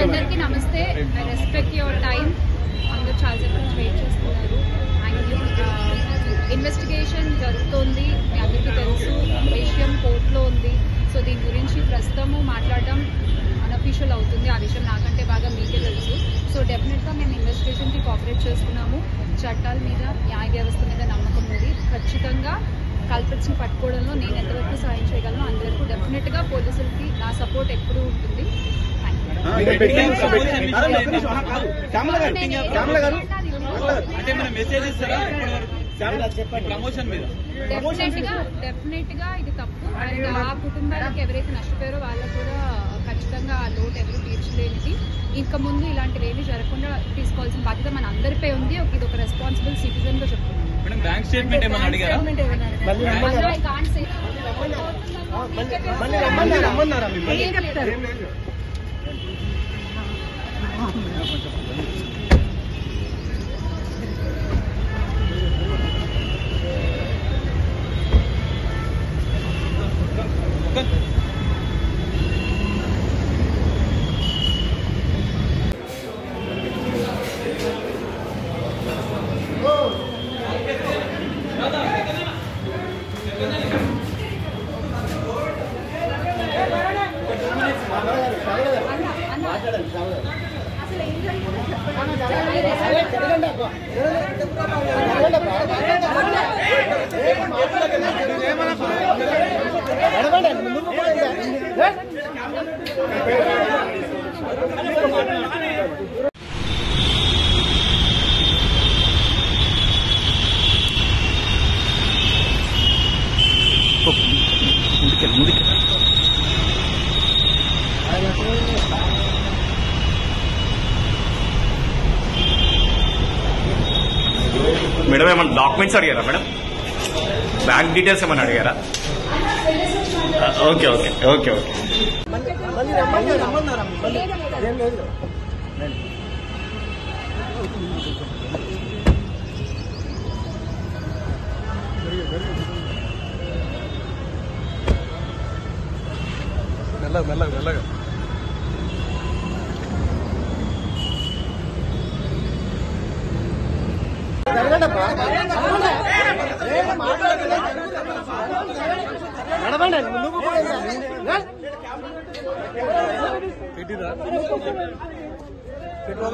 అందరికీ నమస్తే. I respect your time. అందరూ చాలాసేపు నుంచి వెయిట్ చేస్తున్నారు. ఇన్వెస్టిగేషన్ జరుగుతోంది, మీ అందరికీ తెలుసు. విషయం కోర్టులో ఉంది. సో దీని గురించి ప్రస్తుతము మాట్లాడడం అన్అఫీషియల్ అవుతుంది. ఆ విషయం నాకంటే బాగా మీకే తెలుసు. సో డెఫినెట్గా మేము ఇన్వెస్టిగేషన్కి కోఆపరేట్ చేస్తున్నాము. చట్టాల మీద, న్యాయ వ్యవస్థ మీద నమ్మకం ఉంది. ఖచ్చితంగా కల్పిట్స్ని పట్టుకోవడంలో నేను ఎంతవరకు సాయం చేయగలను అంతవరకు డెఫినెట్గా పోలీసులకి నా సపోర్ట్ ఎప్పుడూ ఉంటుంది. డెఫినెట్ గా ఇది తప్పు. అండ్ ఆ కుటుంబాలకు ఎవరైతే నష్టపోయారో వాళ్ళకు కూడా ఖచ్చితంగా ఆ లోటు ఎవరు తీర్చలేనిది. ఇంకా ముందు ఇలాంటివి ఏమీ జరగకుండా తీసుకోవాల్సిన బాధ్యత మన అందరిపై ఉంది. ఇది ఒక రెస్పాన్సిబుల్ సిటిజన్ గా చెప్తున్నాను. బ్యాంక్ స్టేట్మెంట్ మేడం ఏమన్నా డాక్యుమెంట్స్ అడిగారా మేడం? బ్యాంక్ డీటెయిల్స్ ఏమన్నా అడిగారా? ఓకే ఓకే ఓకే ఓకే మెల్లగా మెల్లగా నడవండి. నువ్వు